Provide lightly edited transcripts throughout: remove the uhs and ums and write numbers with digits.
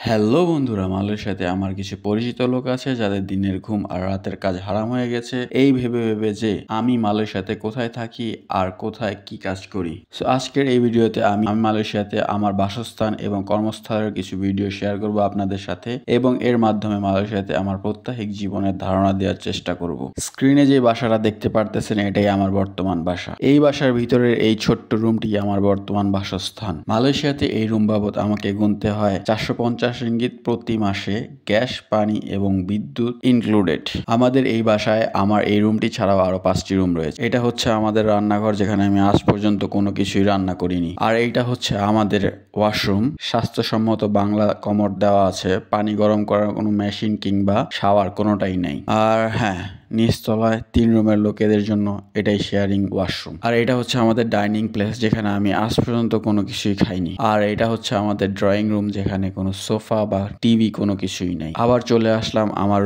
Hello বন্ধুরা, মালয়েশিয়াতে আমার কিছু পরিচিত লোক আছে যাদের দিনের ঘুম আর রাতের কাজ হারাম হয়ে গেছে এই ভেবে ভেবে যে আমি মালয়েশিয়াতে কোথায় থাকি আর কোথায় কি কাজ করি। সো আজকের এই ভিডিওতে আমি মালয়েশিয়াতে আমার বাসস্থান এবং কর্মস্থলের কিছু ভিডিও শেয়ার করব আপনাদের সাথে এবং এর মাধ্যমে মালয়েশিয়াতে আমার প্রত্যাহিক জীবনের ধারণা দেওয়ার চেষ্টা করব। স্ক্রিনে যে বাসাটা দেখতে পারতেছেন এটাই আমার বর্তমান বাসা। এই বাসার ভিতরের এই ছোট্ট রুমটি আমার বর্তমান বাসস্থান। মালয়েশিয়াতে এই রুম বাবদ আমাকে গুনতে হয় 450 রিঙ্গিত প্রতি মাসে, গ্যাস, পানি এবং বিদ্যুৎ ইনক্লুডেড। আমাদের এই বাসায় আমার এই রুমটি ছাড়াও আরো 5টি রুম রয়েছে। এটা হচ্ছে আমাদের রান্নাঘর, যেখানে আমি আজ পর্যন্ত কোনো কিছুই রান্না করিনি। আর এইটা হচ্ছে আমাদের ওয়াশরুম। স্বাস্থ্যসম্মত বাংলা কমোড দেওয়া আছে, পানি গরম করার কোনো মেশিন কিংবা শাওয়ার কোনোটাই নাই। আর হ্যাঁ, নিচতলায় 3 রুমের লোকেদের জন্য এটাই শেয়ারিং ওয়াশরুম। আর এটা হচ্ছে আমাদের ডাইনিং প্লেস, যেখানে আমি আজ পর্যন্ত কোনো কিছুই খাইনি। আর এটা হচ্ছে আমাদের ড্রয়িং রুম, যেখানে কোনো সোফা বা টিভি কোনো কিছুই নাই। আবার চলে আসলাম আমার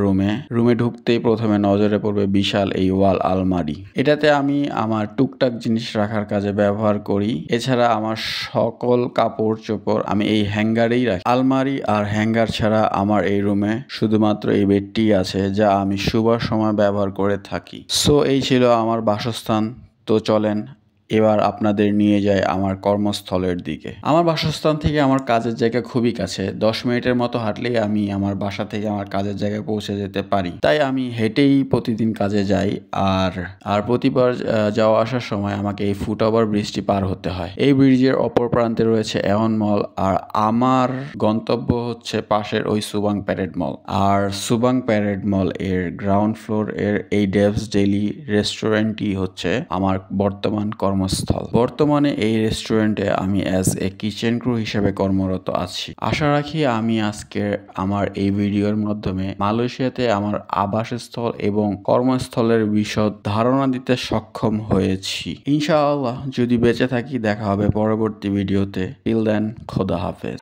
রুমে ঢুকতেই প্রথমে নজরে পড়বে বিশাল এই ওয়াল আলমারি। এটাতে আমি আমার টুকটাক জিনিস রাখার কাজে ব্যবহার করি। এছাড়া আমার সকল কাপড় চোপড় আমি এই হ্যাঙ্গারেই রাখি। আলমারি আর হ্যাঙ্গার ছাড়া আমার এই রুমে শুধুমাত্র এই বেডটি আছে, যা আমি শুবার সময় ব্যবহার করে থাকি। সো এই ছিল আমার বাসস্থান। তো চলেন এবার আপনাদের নিয়ে যায় আমার কর্মস্থলের দিকে। আমার বাসস্থান থেকে আমার কাজের জায়গা খুবই কাছে, 10 মিনিটের মতো হাঁটলেই আমি আমার বাসা থেকে আমার কাজের জায়গায় পৌঁছে যেতে পারি। তাই আমি হেঁটেই প্রতিদিন কাজে যাই। আর প্রতিবার যাওয়া আসার সময় আমাকে এই ফুটওভার ব্রিজটি পার হতে হয়। এই ব্রিজের অপর প্রান্তে রয়েছে এওন মল, আর আমার গন্তব্য হচ্ছে পাশের ওই সুবাং প্যারেড মল। আর সুবাং প্যারেড মল এর গ্রাউন্ড ফ্লোর এর এই ডেভস ডেলি রেস্টুরেন্টটি হচ্ছে আমার বর্তমান কর্মস্থল। বর্তমানে এই রেস্টুরেন্টে আমি অ্যাজ এ কিচেন ক্রু হিসেবে কর্মরত আছি। আশা রাখি আমি আজকে আমার এই ভিডিওর মাধ্যমে মালয়েশিয়াতে আমার আবাসস্থল এবং কর্মস্থলের বিশদ ধারণা দিতে সক্ষম হয়েছি। ইনশাআল্লাহ যদি বেঁচে থাকি দেখা হবে পরবর্তী ভিডিওতে। টিল দেন, খোদা হাফেজ।